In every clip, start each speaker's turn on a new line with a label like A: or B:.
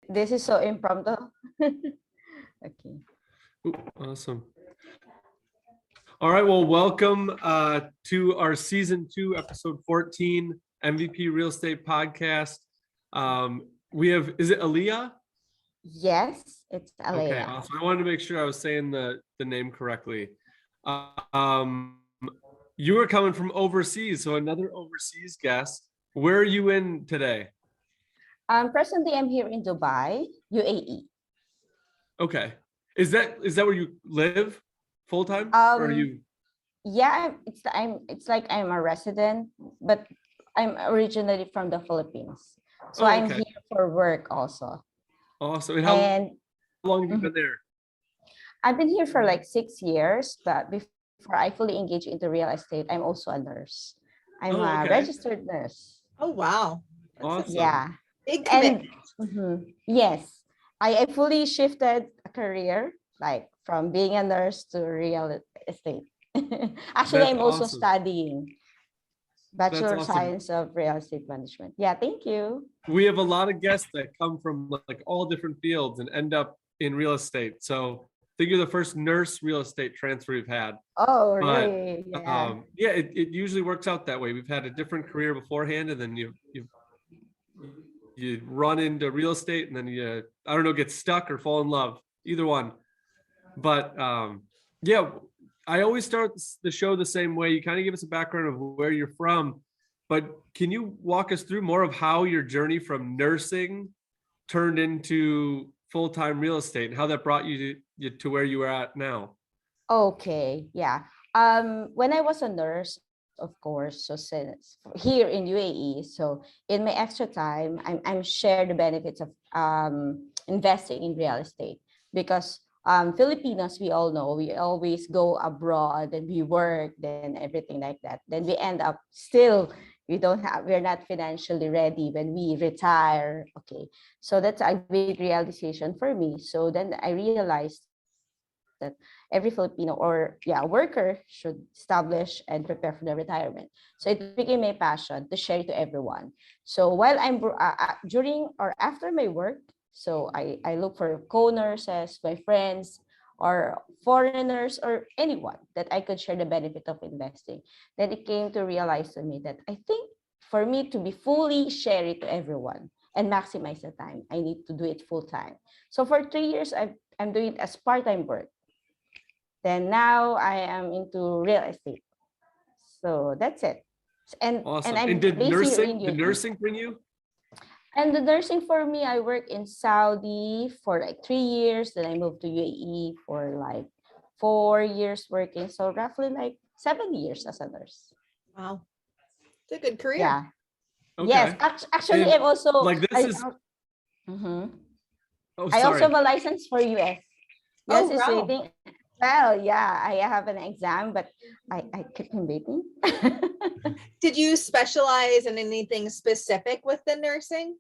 A: This is so impromptu. Okay.
B: Ooh, awesome. All right, well, welcome to our season 2, episode 14, MVP Real Estate Podcast. We have, is it Alea?
A: Yes, it's
B: Okay,
A: Alea.
B: awesome. I wanted to make sure I was saying the name correctly. Um, you were coming from overseas, so another overseas guest. Where are you in today?
A: Presently, I'm here in Dubai, UAE.
B: Okay. Is that where you live full time, or are
A: Um,
B: you?
A: yeah, it's like I'm a resident, but I'm originally from the Philippines, so
B: Oh,
A: I'm
B: okay.
A: here for work also.
B: Awesome. And how
A: And
B: long have you
A: mhm,
B: been there?
A: I've been here for like 6 years, but before I fully engage into real estate, I'm also a nurse. I'm
B: Oh,
A: a
B: okay.
A: registered nurse.
C: Oh, wow. That's a
B: Awesome.
A: Yeah.
C: big
A: And
C: commitment.
A: yes, I fully shifted a career, like from being a nurse to real estate. Actually,
B: That's
A: I'm also
B: awesome.
A: studying
B: That's
A: Bachelor of
B: awesome.
A: Science of Real Estate Management. Yeah, thank you.
B: We have a lot of guests that come from like all different fields and end up in real estate. So I think you're the first nurse real estate transfer we've had.
A: Oh,
B: But
A: really? Yeah.
B: yeah, it usually works out that way. We've had a different career beforehand, and then you run into real estate, and then you, I don't know, get stuck or fall in love. Either one. But yeah, I always start the show the same way. You kind of give us a background of where you're from, but can you walk us through more of how your journey from nursing turned into full-time real estate and how that brought you to where you are at now?
A: Okay. Yeah. When I was a nurse, of course, so since here in UAE, so in my extra time, I'm share the benefits of investing in real estate because Filipinos, we all know, we always go abroad and we work, then everything like that. Then we end up still, we're not financially ready when we retire. Okay. So that's a big realization for me. So then I realized that every Filipino or worker should establish and prepare for their retirement. So it became my passion to share it to everyone. So while during or after my work, so I look for co-nurses, my friends, or foreigners or anyone that I could share the benefit of investing. Then it came to realize to me that I think for me to be fully share it to everyone and maximize the time, I need to do it full time. So for 3 years, I'm doing it as part-time work. Then now I am into real estate. So that's it. And
B: Awesome. And
A: I'm based here in
B: did
A: UAE.
B: nursing bring you?
A: And the nursing for me, I work in Saudi for like 3 years. Then I moved to UAE for like 4 years working. So roughly like 7 years as a nurse.
C: Wow. It's a good career.
A: Yeah. Yes.
B: Okay.
A: Actually,
B: And
A: I'm also
B: like this is,
A: Mhm.
B: oh,
A: I also
B: sorry.
A: have a license for US. US
C: Oh,
A: is
C: wow.
A: waiting. Well, yeah, I have an exam, but I keep on waiting.
C: Did you specialize in anything specific within nursing?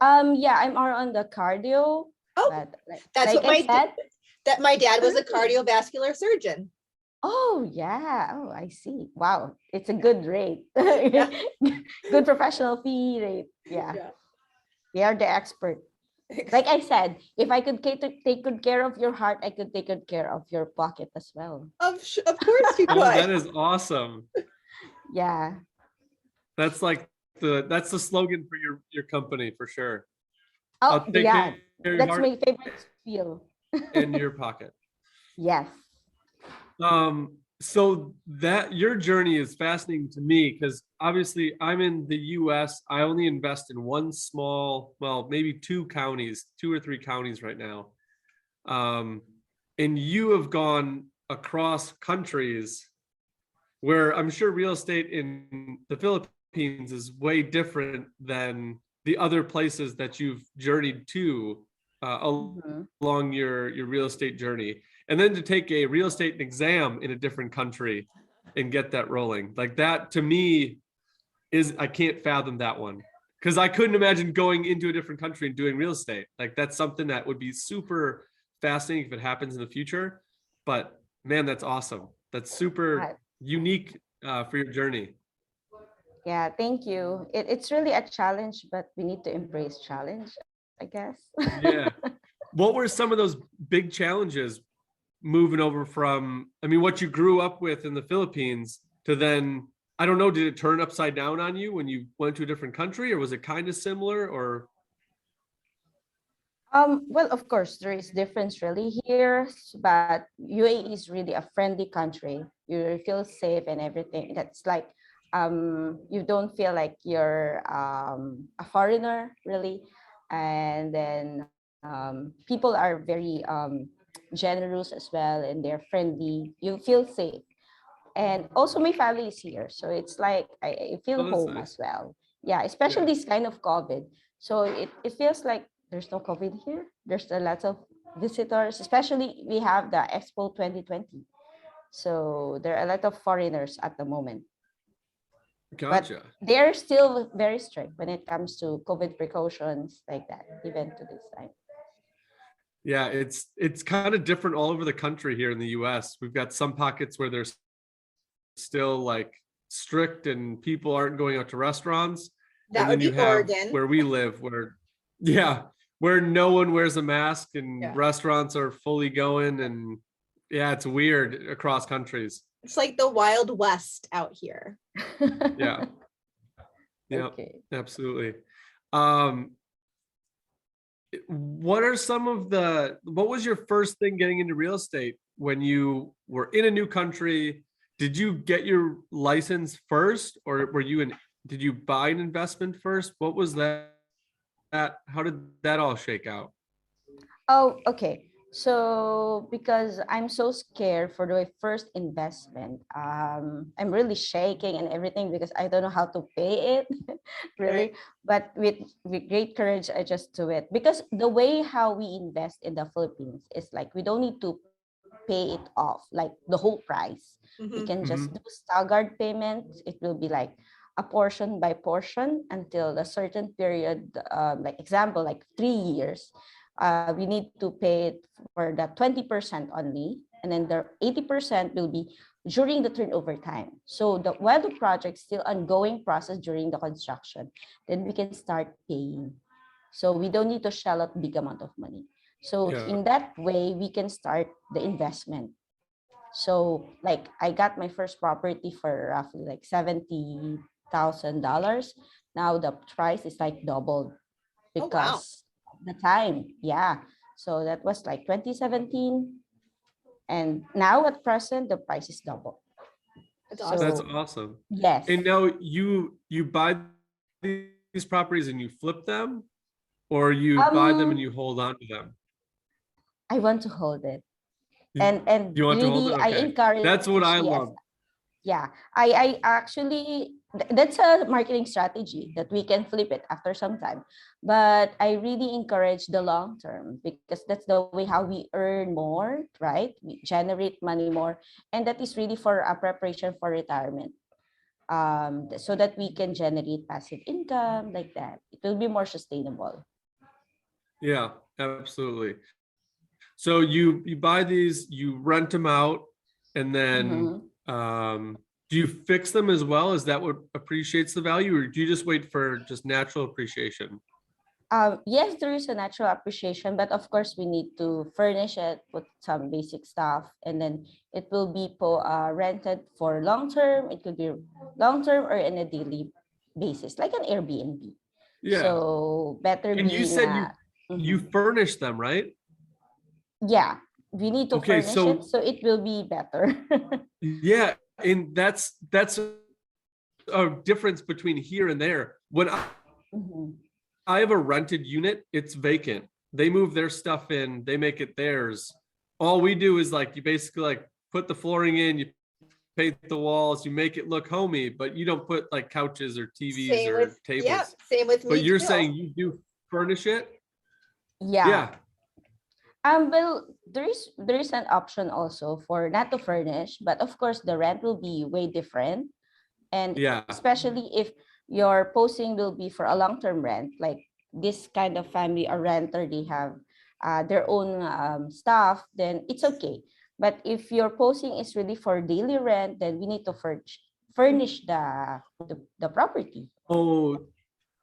A: Yeah, I'm more on the cardio,
C: Oh,
A: but
C: that's
A: like
C: what
A: I said,
C: my dad was a cardiovascular surgeon.
A: oh yeah, oh I see. Wow, it's a good rate,
C: Yeah.
A: good professional fee rate. Yeah,
C: Yeah.
A: they are the expert. Like I said, if I could take good care of your heart, I could take good care of your pocket as well.
C: Of course you
B: Oh, that
C: could.
B: is awesome.
A: Yeah.
B: That's like that's the slogan for your company for sure.
A: Oh
B: I'll take
A: yeah,
B: care of your
A: that's
B: heart
A: my favorite feel.
B: and your pocket.
A: Yes.
B: So that your journey is fascinating to me because obviously I'm in the US. I only invest in one small, well, maybe two or three counties right now. Um, and you have gone across countries where I'm sure real estate in the Philippines is way different than the other places that you've journeyed to
A: Mhm.
B: along your real estate journey. And then to take a real estate exam in a different country and get that rolling. Like that to me is, I can't fathom that one. Because I couldn't imagine going into a different country and doing real estate. Like that's something that would be super fascinating if it happens in the future. But man, that's awesome. That's
A: Uh,
B: super unique for your journey.
A: Yeah, thank you. It's really a challenge, but we need to embrace challenge. I guess.
B: Yeah. What were some of those big challenges moving over from, I mean, what you grew up with in the Philippines to then, I don't know, did it turn upside down on you when you went to a different country, or was it kind of similar, or?
A: Well, of course, there is difference really here, but UAE is really a friendly country. You feel safe and everything. That's like you don't feel like you're a foreigner really, and then people are very generous as well, and they're friendly. You feel safe, and also my family is here, so it's like I feel
B: Oh, that's
A: home as
B: nice.
A: well. Yeah, especially
B: Yeah.
A: this kind of COVID. So it feels like there's no COVID here. There's a lot of visitors, especially we have the Expo 2020. So there are a lot of foreigners at the moment, but
B: Gotcha.
A: they're still very strict when it comes to COVID precautions like that, even to this time.
B: Yeah, it's kind of different all over the country here in the US. We've got some pockets where there's still like strict and people aren't going out to restaurants. And
C: That would
B: then you
C: be
B: have
C: Oregon.
B: where we live where, yeah, where no one wears a mask and
C: Yeah.
B: restaurants are fully going. And yeah, it's weird across countries.
C: It's like the Wild West out here.
B: Yeah. Yeah,
A: Okay.
B: absolutely. What are some of what was your first thing getting into real estate when you were in a new country? Did you get your license first, or did you buy an investment first? What was that? How did that all shake out?
A: Oh, okay. So because I'm so scared for the first investment, I'm really shaking and everything because I don't know how to pay it, really.
C: Right.
A: But with great courage, I just do it because the way how we invest in the Philippines is like we don't need to pay it off like the whole price. We
C: Mhm.
A: can just
B: Mhm.
A: do staggered payments. It will be like a portion by portion until a certain period, like example, like 3 years. We need to pay it for the 20% only, and then the 80% will be during the turnover time. So while the project still ongoing process during the construction, then we can start paying. So we don't need to shell out big amount of money. So
B: Yeah.
A: in that way, we can start the investment. So like I got my first property for roughly like $70,000. Now the price is like doubled
C: Oh, wow.
A: because the time. Yeah. So that was like 2017. And now at present, the price is double.
C: That's
B: That's
C: awesome.
A: So
B: awesome.
A: yes,
B: And now you buy these properties and you flip them, or you buy them and
A: um,
B: you hold on to them?
A: I want to hold it.
B: You,
A: And
B: you want to hold it?
A: really, I
B: Okay.
A: encourage,
B: That's what I
A: yes,
B: love.
A: yeah, I actually that's a marketing strategy that we can flip it after some time, but I really encourage the long term because that's the way how we earn more, right? We generate money more, and that is really for a preparation for retirement, so that we can generate passive income like that. It will be more sustainable.
B: Yeah, absolutely. So you buy these, you rent them out, and then
A: Mhm.
B: do you fix them as well? Is that what appreciates the value, or do you just wait for just natural appreciation?
A: Yes, there is a natural appreciation, but of course we need to furnish it, put some basic stuff, and then it will be rented for long term. It could be long term or in a daily basis, like an Airbnb.
B: Yeah.
A: So better
B: And you
A: being
B: said you
A: mhm.
B: furnish them, right?
A: Yeah, we need to
B: Okay,
A: furnish it
B: so
A: so it will be better.
B: yeah, and that's a difference between here and there. When
A: Mhm.
B: I have a rented unit, it's vacant. They move their stuff in, they make it theirs. All we do is like you basically like put the flooring in, you paint the walls, you make it look homey, but you don't put like couches or TVs
C: Same with,
B: or
C: yeah,
B: tables.
C: same with
B: But
C: me
B: you're
C: too.
B: saying you do furnish it?
A: Yeah.
B: Yeah,
A: Well, there is an option also for not to furnish, but of course the rent will be way different. And
B: yeah.
A: especially if your posting will be for a long-term rent, like this kind of family or renter, they have their own stuff, then it's okay. But if your posting is really for daily rent, then we need to furnish the property.
B: Oh,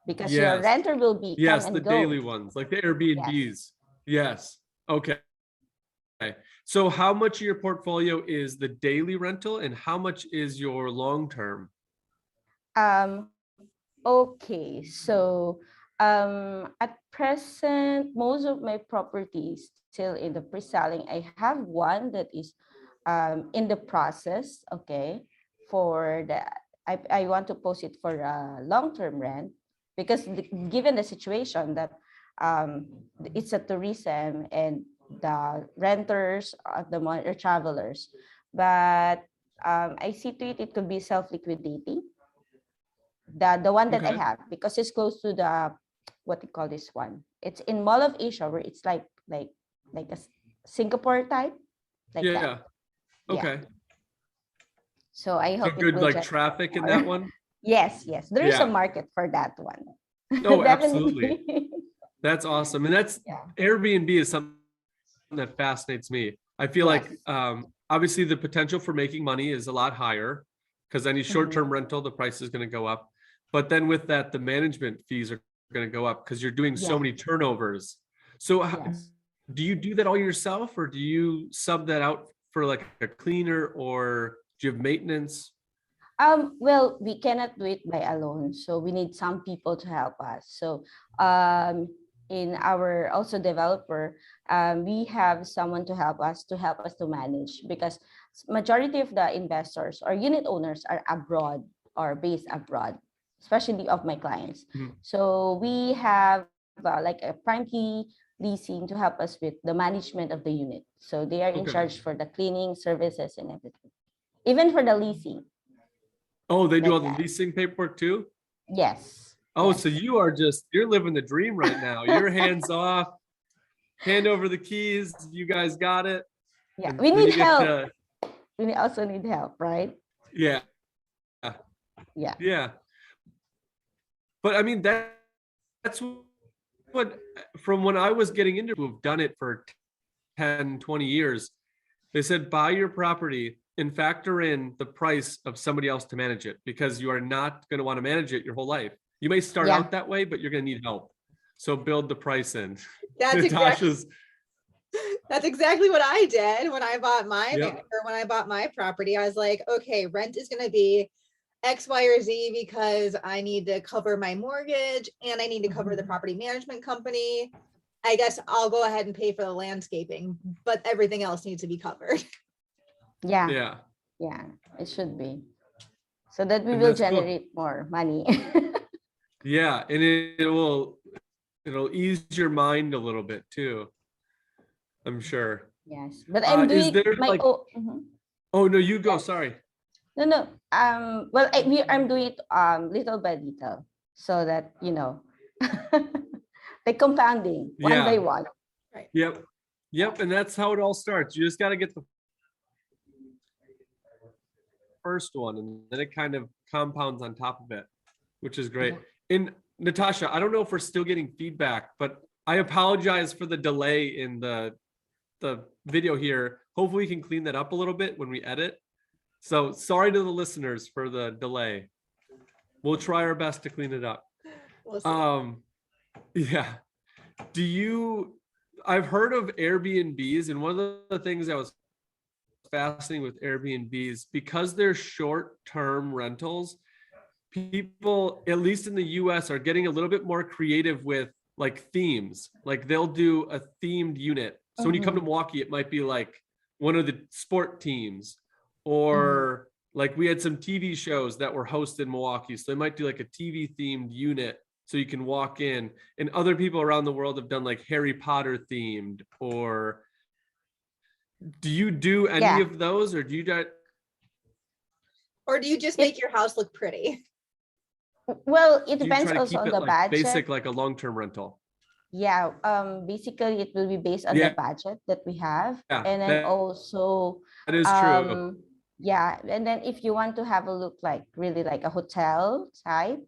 A: because your
B: Yes.
A: renter will be come
B: Yes,
A: and
B: the
A: go.
B: daily ones, like the Airbnbs. Yes. Okay. So how much of your portfolio is the daily rental and how much is your long-term?
A: Okay, so at present, most of my properties still in the pre-selling. I have one that is in the process. Okay, for the I want to post it for a long-term rent because given the situation that um, it's a tourism and the renters at the moment are travelers, but I see to it could be self-liquidating the one that I
B: Okay.
A: have because it's close to the what you call this one. It's in Mall of Asia where it's like a Singapore type like that.
B: Yeah.
A: Yeah.
B: Okay.
A: So I
B: So
A: hope it
B: good
A: will
B: like
A: generate
B: traffic in that
A: more.
B: one?
A: Yes, yes. There is a
B: Yeah.
A: market for that one.
B: Oh, absolutely.
A: Definitely.
B: That's awesome. And that's
A: Yeah.
B: Airbnb is something that fascinates me. I feel like
A: Yes.
B: obviously the potential for making money is a lot higher because any short-term
A: Mhm.
B: rental, the price is going to go up. But then with that, the management fees are going to go up because you're doing so
A: Yeah.
B: many turnovers. So
A: Yes.
B: do you do that all yourself or do you sub that out for like a cleaner or do you have maintenance?
A: Well, we cannot do it by alone, so we need some people to help us. So, um, in our also developer, we have someone to help us to manage because majority of the investors or unit owners are abroad or based abroad, especially of my clients.
B: Mhm.
A: So we have like a prime key leasing to help us with the management of the unit. So they are in
B: Okay.
A: charge for the cleaning services and everything, even for the leasing
B: Oh, they do
A: like
B: all the
A: that.
B: leasing paperwork too?
A: Yes.
B: Oh, so
A: Yes.
B: you are just you're living the dream right now. You're hands off, hand over the keys, you guys got it.
A: Yeah.
B: And
A: We
B: then
A: need
B: you get
A: help.
B: to
A: We also need help, right?
B: yeah,
A: Yeah.
B: yeah. But I mean that's what from when I was getting into who've done it for 10, 20 years, they said buy your property and factor in the price of somebody else to manage it because you are not going to want to manage it your whole life. You may start
A: Yeah.
B: out that way, but you're going to need help. So build the price in.
C: That's exactly
B: Natasha's,
C: that's exactly what I did when I bought
B: yep.
C: my property. I was like, okay, rent is going to be X, Y, or Z because I need to cover my mortgage and I need to cover the property management company. I guess I'll go ahead and pay for the landscaping, but everything else needs to be covered.
A: Yeah.
B: Yeah.
A: Yeah. It should be. So that we
B: And
A: will
B: that's cool.
A: generate more money.
B: Yeah. And it'll ease your mind a little bit too. I'm sure.
A: Yes. But I'm
B: Is
A: doing
B: there
A: my
B: like,
A: mhm.
B: oh no, you go,
A: Yes.
B: sorry.
A: No, no. Well, I'm doing it little by little so that, like compounding one by
B: Yeah.
A: one.
C: Right.
B: Yep. Yep. And that's how it all starts. You just got to get the first one and then it kind of compounds on top of it, which is great.
A: Yeah.
B: And Natasha, I don't know if we're still getting feedback, but I apologize for the delay in the video here. Hopefully we can clean that up a little bit when we edit. So sorry to the listeners for the delay. We'll try our best to clean it up.
C: We'll see.
B: Yeah. I've heard of Airbnbs, and one of the things that was fascinating with Airbnbs, because they're short-term rentals, people, at least in the US, are getting a little bit more creative with like themes. Like they'll do a themed unit. So when you come to
A: Mhm.
B: Milwaukee, it might be like one of the sport teams,
A: Mhm.
B: or like we had some TV shows that were hosted in Milwaukee. So they might do like a TV themed unit so you can walk in. And other people around the world have done like Harry Potter themed. Or do you do any
A: Yeah.
B: of those, or do you
C: Or do you just
A: It
C: make your house look pretty?
A: well, it
B: do you
A: depends
B: try to
A: also
B: keep
A: on
B: it
A: the
B: like
A: budget.
B: basic, like a long-term rental?
A: Yeah, basically it will be based on the
B: Yeah,
A: budget that we have.
B: yeah,
A: And then also,
B: that is true.
A: um, yeah, and then if you want to have a look like really like a hotel type,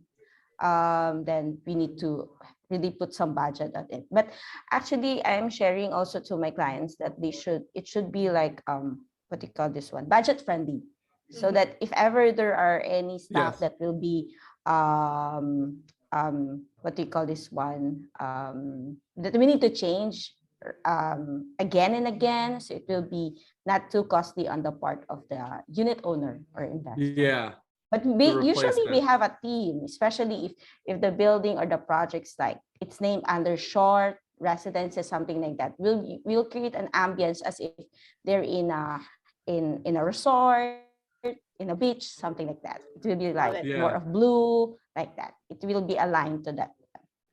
A: then we need to really put some budget on it. But actually, I'm sharing also to my clients that it should be like what do you call this one, budget friendly, so
C: Mhm.
A: that if ever there are any stuff
B: Yes.
A: that will be um what do you call this one, that we need to change again and again, so it will be not too costly on the part of the unit owner or investor.
B: Yeah.
A: But
B: The
A: usually we
B: replacement.
A: have a team, especially if the building or the project's like it's named under short residences, something like that. We'll create an ambience as if they're in a resort, in a beach, something like that. It will be like
C: Love it.
A: more
B: Yeah.
A: of blue, like that. It will be aligned to that.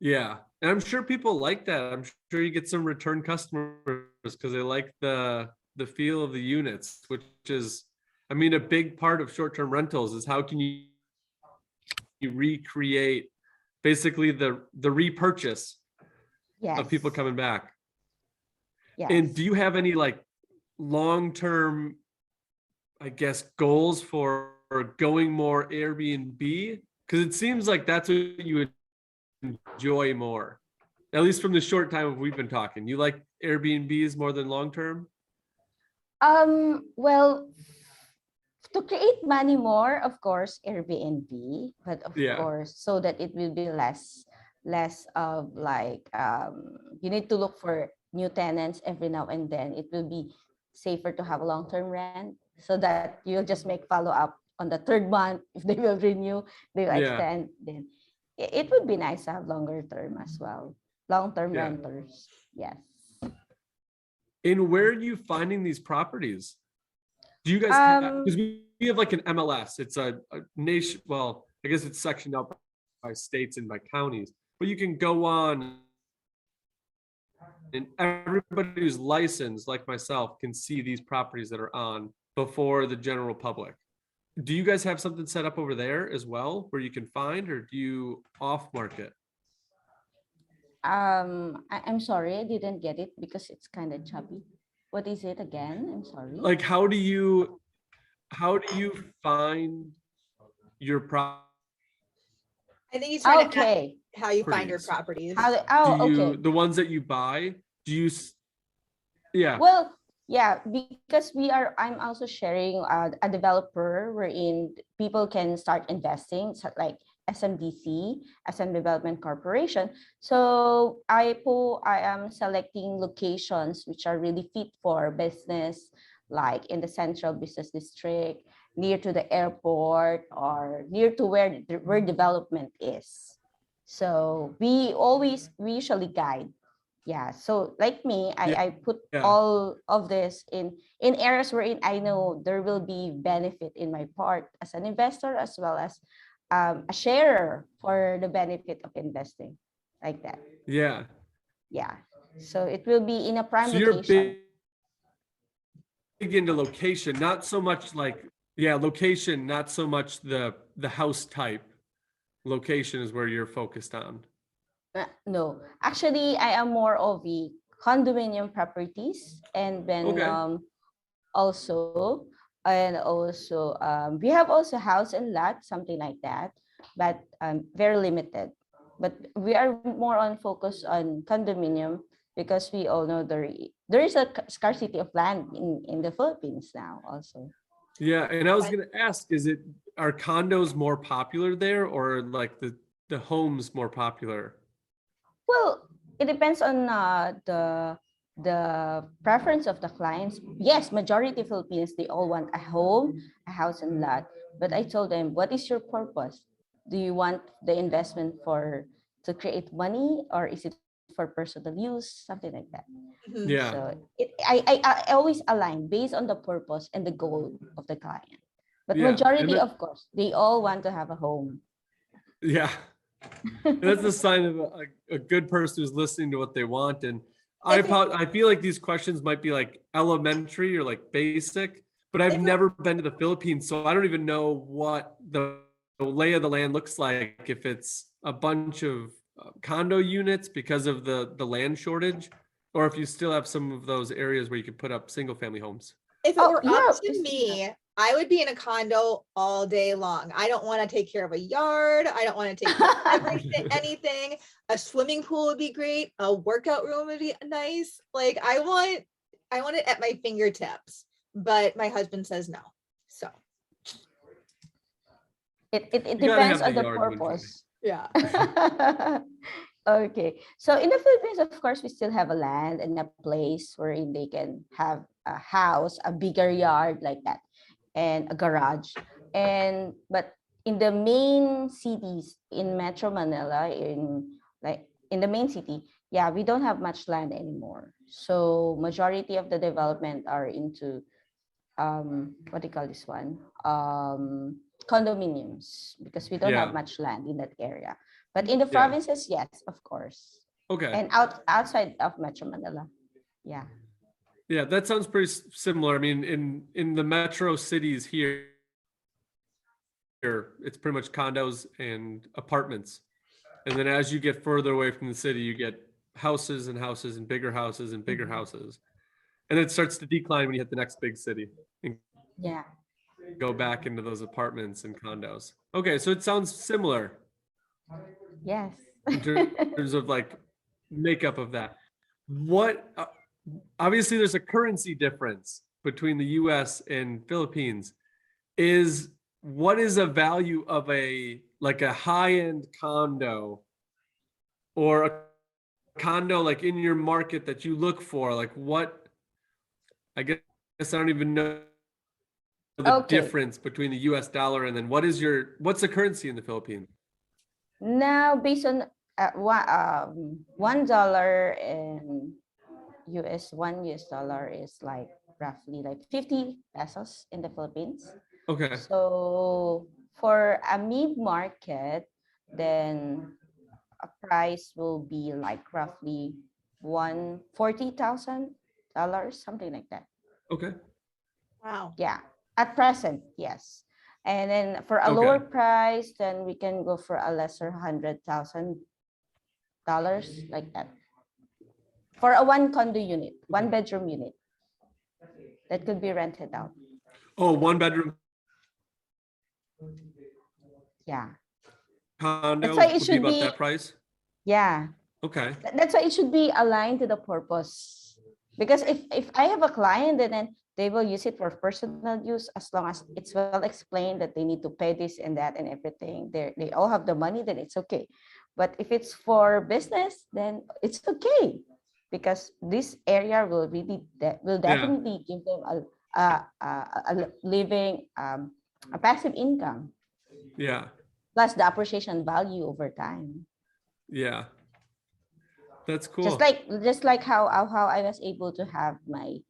B: Yeah. And I'm sure people like that. I'm sure you get some return customers because they like the feel of the units, which is, I mean, a big part of short-term rentals is how can you recreate basically the repurchase
A: Yes.
B: of people coming back.
A: Yes.
B: And do you have any like long-term, I guess, goals for going more Airbnb? Because it seems like that's what you would enjoy more, at least from the short time we've been talking. You like Airbnbs more than long-term?
A: Well, to create money more, of course, Airbnb, but of
B: Yeah.
A: course, so that it will be less of like you need to look for new tenants every now and then. It will be safer to have a long-term rent so that you'll just make follow-up on the third month. If they will renew, they will
B: Yeah.
A: extend, then it would be nice to have longer term as well. Long-term
B: Yeah.
A: renters. Yes.
B: And where are you finding these properties? Do you guys have, because we have like an MLS, it's a nation, well, I guess it's sectioned out by states and by counties, but you can go on and everybody who's licensed, like myself, can see these properties that are on before the general public. Do you guys have something set up over there as well where you can find, or do you off market?
A: I'm sorry, I didn't get it because it's kind of choppy. What is it again? I'm sorry.
B: Like, how do you find your properties?
C: I think he's trying to ask
A: Okay.
C: how you find your properties.
A: Okay.
B: The ones that you buy, do you, yeah,
A: Well, yeah, because I'm also sharing a developer wherein people can start investing, so like SMDC, SM Development Corporation. So I am selecting locations which are really fit for business, like in the central business district, near to the airport, or near to where development is. So we usually guide. Yeah, so like me,
B: Yeah.
A: I put
B: Yeah.
A: all of this in areas wherein I know there will be benefit in my part as an investor, as well as a sharer for the benefit of investing, like that.
B: Yeah.
A: Yeah, so it will be in a prime
B: So you're
A: location.
B: big into location, not so much like, yeah, location, not so much the house type. Location is where you're focused on.
A: No, actually, I am more of the condominium properties, and then
B: Okay.
A: also we have also house and lot, something like that, but very limited. But we are more on focus on condominium because we all know there is a scarcity of land in the Philippines now also.
B: Yeah, and I was gonna ask, are condos more popular there, or like the homes more popular?
A: Well, it depends on the preference of the clients. Yes, majority Filipinos, they all want a home, a house and lot. But I told them, what is your purpose? Do you want the investment to create money, or is it for personal use, something like that?
C: Mhm.
B: Yeah.
A: So I always align based on the purpose and the goal of the client. But
B: Yeah.
A: majority, of course, they all want to have a home.
B: Yeah. And that's a sign of a good person who's listening to what they want. And I feel like these questions might be like elementary or like basic, but I've never been to the Philippines, so I don't even know what the lay of the land looks like. If it's a bunch of condo units because of the land shortage, or if you still have some of those areas where you could put up single family homes.
C: If it were
A: yeah,
C: up to me, I would be in a condo all day long. I don't want to take care of a yard. I don't want to take care of anything. A swimming pool would be great. A workout room would be nice. Like I want it at my fingertips, but my husband says no. So
A: it
B: You gotta
A: depends
B: have
A: on
B: the
A: the
B: yard to enjoy.
A: purpose.
C: Yeah.
A: Okay. So in the Philippines, of course, we still have a land and a place wherein they can have a house, a bigger yard like that, and a garage. And but in the main cities in Metro Manila, in the main city, yeah, we don't have much land anymore. So majority of the development are into what do you call this one? Condominiums, because we don't have
B: Yeah.
A: much land in that area. But in the
B: Yeah.
A: provinces, yes, of course.
B: Okay.
A: And outside of Metro Manila. Yeah.
B: Yeah, that sounds pretty similar. I mean, in the metro cities here, it's pretty much condos and apartments. And then as you get further away from the city, you get houses and houses and bigger houses and bigger houses. And it starts to decline when you hit the next big city and
A: Yeah.
B: go back into those apartments and condos. Okay, so it sounds similar
A: Yes.
B: in terms of like makeup of that. What obviously there's a currency difference between the US and Philippines. What is a value of a like a high-end condo or a condo like in your market that you look for? Like what I guess I don't even know the
A: Okay.
B: difference between the US dollar and then what's the currency in the Philippines?
A: Now, based on $1 in $1 is like roughly like 50 pesos in the Philippines.
B: Okay.
A: So for a mid market, then a price will be like roughly $140,000, something like that.
B: Okay.
C: Wow.
A: Yeah, at present, yes. And then for a lower price, then we can go for a lesser $100,000, like that. For a one condo unit, one bedroom unit that could be rented out.
B: Oh, one bedroom
A: Yeah.
B: condo
A: That's why it
B: would be
A: should
B: about
A: be,
B: that price?
A: yeah.
B: Okay.
A: That's why it should be aligned to the purpose. Because if I have a client, then they will use it for personal use as long as it's well explained that they need to pay this and that and everything. They all have the money, then it's okay. But if it's for business, then it's okay, because this area will
B: Yeah.
A: definitely give them a living, a passive income,
B: Yeah.
A: plus the appreciation value over time.
B: Yeah. That's
A: just
B: cool.
A: like just like how I was able to have my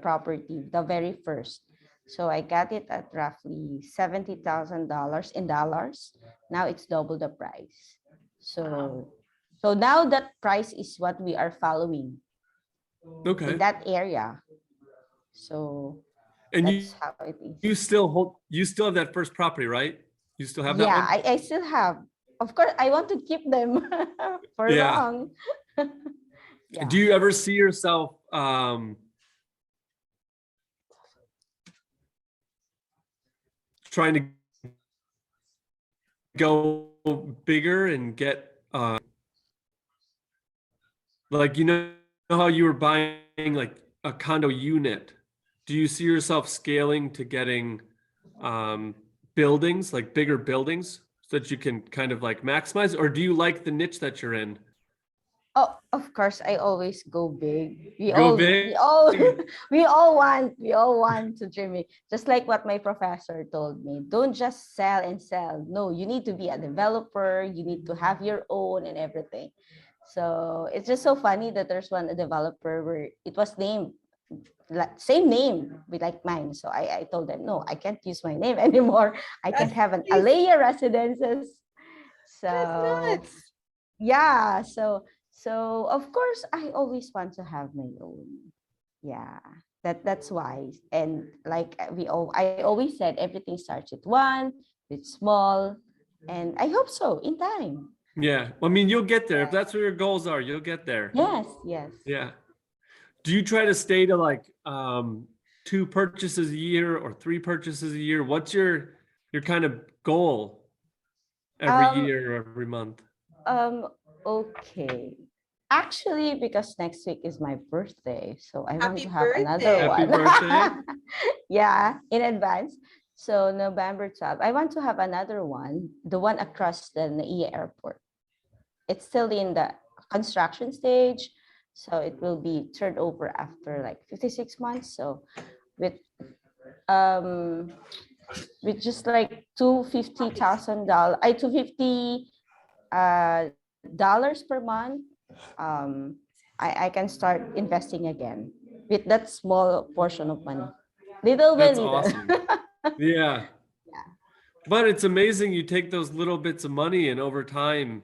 A: property, the very first. So I got it at roughly $70,000 in dollars. Now it's double the price. So so now that price is what we are following
B: Okay.
A: in that area. So
B: And
A: that's how it is.
B: you still have that first property, right? You still have that
A: Yeah,
B: one?
A: I still have. Of course, I want to keep them for
B: Yeah.
A: long. Yeah.
B: Do you ever see yourself trying to go bigger and get like how you were buying like a condo unit? Do you see yourself scaling to getting buildings, like bigger buildings, so that you can kind of like maximize, or do you like the niche that you're in?
A: Oh, of course, I always go big. We
B: Go
A: all,
B: big?
A: we all, we all want to dream it. Just like what my professor told me, don't just sell and sell. No, you need to be a developer. You need to have your own and everything. So it's just so funny that there's a developer where it was named same name with like mine. So I told them, no, I can't use my name anymore. I can't have an Alea residences.
C: That's
A: So
C: nuts.
A: yeah, so of course I always want to have my own. Yeah, that's why. And like I always said, everything starts with one, with small, and I hope so in time.
B: Yeah. I mean, you'll get there. If
A: Yes,
B: that's what your goals are, you'll get there.
A: yes, yes.
B: Yeah. Do you try to stay to like 2 purchases a year or 3 purchases a year? What's your kind of goal every
A: Um,
B: year or every month?
A: okay. Actually, because next week is my birthday, so I want
C: Happy
A: to have
C: birthday.
A: another
B: Happy
A: one.
B: birthday.
A: Yeah, in advance. So November 12th, I want to have another one, the one across the NAIA airport. It's still in the construction stage, so it will be turned over after like 56 months. So with um just like $250,000, $250 per month, I can start investing again with that small portion of money, little by
B: That's
A: little.
B: awesome. Yeah.
A: Yeah.
B: But it's amazing you take those little bits of money and over time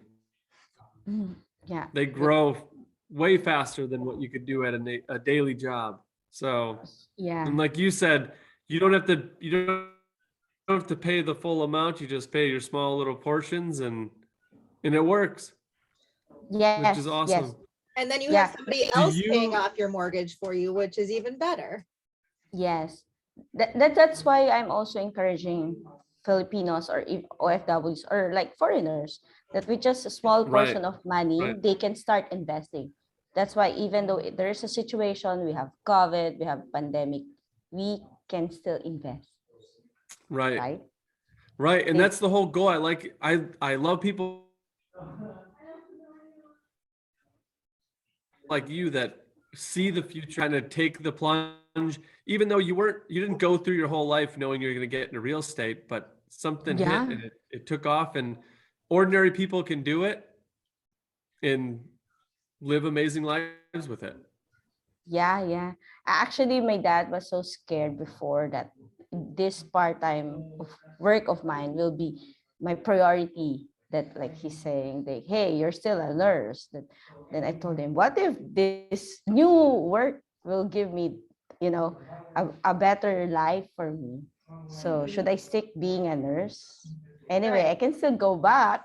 A: Yeah.
B: they grow way faster than what you could do at a daily job. So,
A: Yeah.
B: and like you said, you don't have to pay the full amount. You just pay your small little portions and it works, which is
A: Yes. Yes.
B: awesome.
C: And then you have
A: Yeah.
C: somebody
B: Do
C: else paying
B: you,
C: off your mortgage for you, which is even better.
A: Yes. That's why I'm also encouraging Filipinos or OFWs or like foreigners that with just a small
B: right,
A: portion of money,
B: right,
A: they can start investing. That's why even though there is a situation, we have COVID, we have pandemic, we can still invest,
B: right,
A: right?
B: right. And
A: They,
B: that's the whole goal. I love people like you that see the future, kind of take the plunge, even though you didn't go through your whole life knowing you're going to get into real estate, but something hit
A: yeah.
B: and it took off, and ordinary people can do it and live amazing lives with it.
A: Yeah, yeah. Actually, my dad was so scared before that this part-time work of mine will be my priority. That like he's saying that, hey, you're still a nurse. That then I told him, what if this new work will give me, a better life for me? So should I stick being a nurse? Anyway, I
C: Right.
A: can still go back.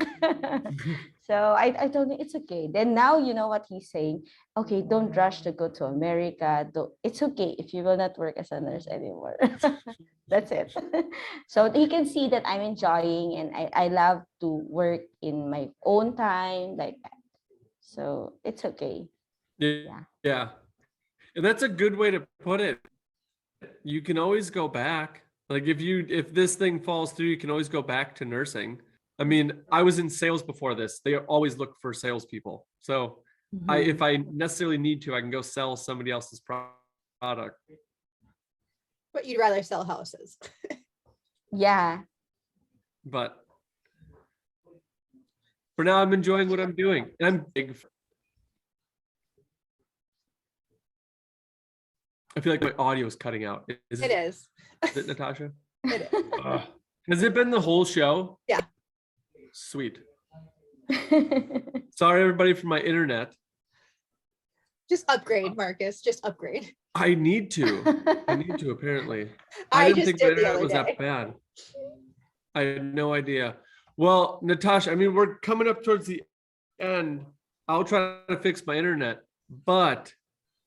A: So I told him it's okay. Then now you know what he's saying. Okay, don't rush to go to America. It's okay if you will not work as a nurse anymore. That's it. So he can see that I'm enjoying and I love to work in my own time like that. So it's okay.
B: Yeah,
A: Yeah.
B: yeah. And that's a good way to put it. You can always go back. Like if this thing falls through, you can always go back to nursing. I mean, I was in sales before this. They always look for salespeople. So if
A: Mhm.
B: I necessarily need to, I can go sell somebody else's product.
C: But you'd rather sell houses.
A: Yeah.
B: But for now, I'm enjoying what I'm doing. And I'm big. I feel like my audio is cutting out. Is
C: It is.
B: it, Natasha?
C: It is.
B: Ugh. Has it been the whole show?
C: Yeah.
B: Sweet. Sorry, everybody, for my internet.
C: Just upgrade, Marcus. Just upgrade.
B: I need to, apparently. I
C: I
B: didn't
C: just
B: think my
C: did the
B: internet
C: other
B: was
C: day.
B: that bad. I had no idea. Well, Natasha, I mean, we're coming up towards the end. I'll try to fix my internet, but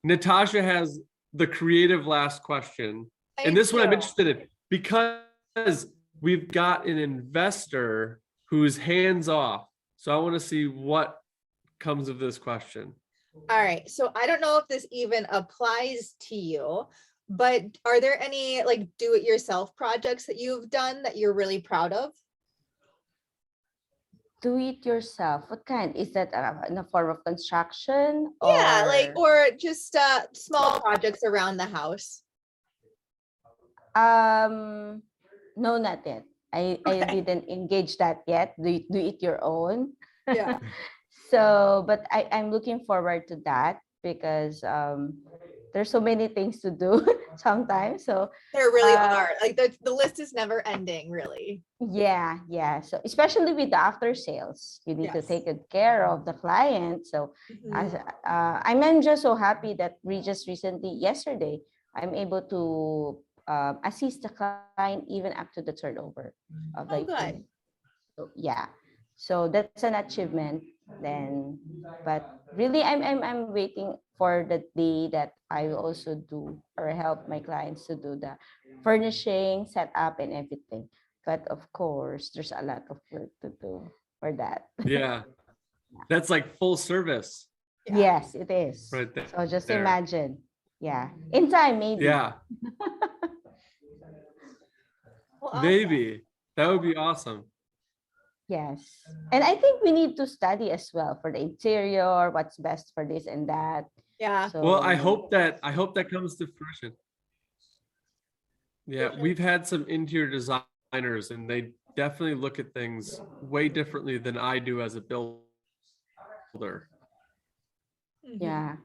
B: Natasha has the creative last question. And this one I'm interested in because we've got an investor who's hands off. So I want to see what comes of this question.
C: All right. So I don't know if this even applies to you, but are there any like do-it-yourself projects that you've done that you're really proud of?
A: Do it yourself. What kind? Is that in a form of construction
C: Yeah, like
A: or
C: or just small projects around the house.
A: no, not yet. I
C: Okay.
A: didn't engage that yet. Do it your own.
C: Yeah.
A: So, but I'm looking forward to that because there's so many things to do sometimes. So
C: There really
A: uh,
C: are. Like the list is never ending, really.
A: yeah. So especially with the after sales, you need to
C: Yes.
A: take good care of the client. So
C: Mhm.
A: I'm just so happy that we just recently, yesterday, I'm able to assist the client even up to the turnover of
C: Oh,
A: the
C: good.
A: unit. So, yeah. So that's an achievement then. But really, I'm waiting for the day that I will also do or help my clients to do the furnishing, setup, and everything. But of course, there's a lot of work to do for that.
B: Yeah, that's like full service
C: Yeah.
A: Yes, it is.
B: right
A: So just
B: there.
A: imagine. Yeah. In time, maybe.
B: Yeah.
C: Well, awesome.
B: Maybe that would be awesome.
A: Yes. And I think we need to study as well for the interior, what's best for this and that.
C: Yeah.
A: So
B: Well, I hope that comes to fruition. Yeah, we've had some interior designers and they definitely look at things way differently than I do as a builder.
C: Mhm.
A: yeah.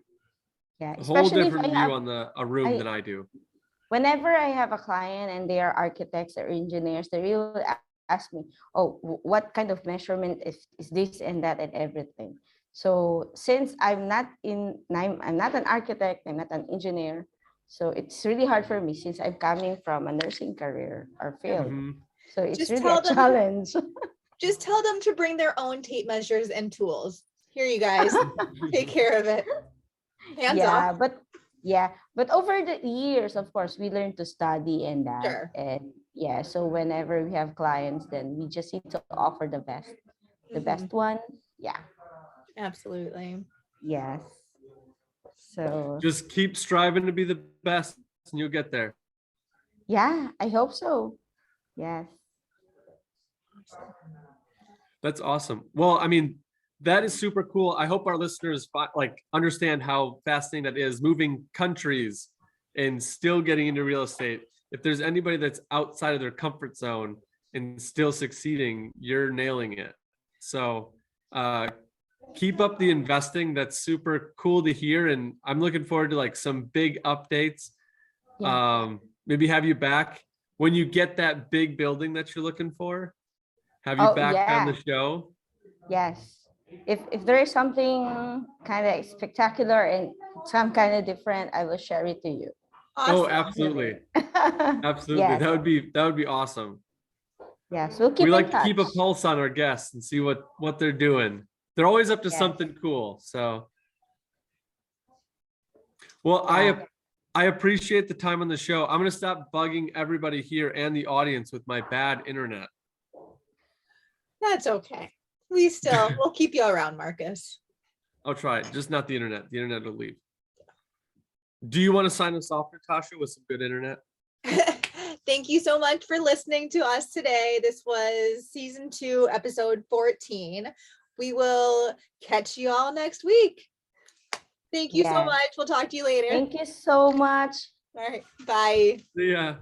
A: Yeah.
B: A whole
A: Especially if
B: different
A: I
B: view
A: have,
B: on a room
A: I-
B: than I do.
A: whenever I have a client and they are architects or engineers, they will ask me, oh, what kind of measurement is this and that and everything. So since I'm not an architect, I'm not an engineer. So it's really hard for me since I'm coming from a nursing career or field.
B: Mhm.
A: So it's
C: Just
A: really
C: tell
A: a
C: them-
A: challenge.
C: Just tell them to bring their own tape measures and tools. Here, you guys, take care of it. Hands off.
A: But over the years, of course, we learn to study and that.
C: Sure.
A: And yeah, so whenever we have clients, then we just need to offer the
C: Mhm.
A: best one. Yeah.
C: Absolutely.
A: Yes. So
B: Just keep striving to be the best and you'll get there.
A: yeah, I hope so. Yes.
B: That's awesome. Well, I mean, that is super cool. I hope our listeners understand how fascinating that is, moving countries and still getting into real estate. If there's anybody that's outside of their comfort zone and still succeeding, you're nailing it. So keep up the investing. That's super cool to hear. And I'm looking forward to like some big updates.
A: Yeah.
B: Maybe have you back when you get that big building that you're looking for. Have you
A: Oh,
B: back on
A: yeah.
B: the show?
A: Yes. If there is something kind of spectacular and some kind of different, I will share it to you.
B: Oh,
C: Awesome.
B: absolutely. Absolutely.
A: Yes.
B: That would be awesome.
A: Yes. We'll keep
B: We
A: in
B: like to
A: touch.
B: keep a pulse on our guests and see what they're doing. They're always up to
A: Yes.
B: something cool. So, well,
A: Yeah.
B: I appreciate the time on the show. I'm going to stop bugging everybody here and the audience with my bad internet.
C: That's okay. We'll keep you around, Marcus.
B: I'll try it, just not the internet. The internet will leave. Do you want to sign us off, Natasha, with some good internet?
C: Thank you so much for listening to us today. This was season 2, episode 14. We will catch you all next week. Thank you so
A: Yes.
C: much. We'll talk to you later.
A: Thank you so much.
C: All right. Bye.
B: See ya.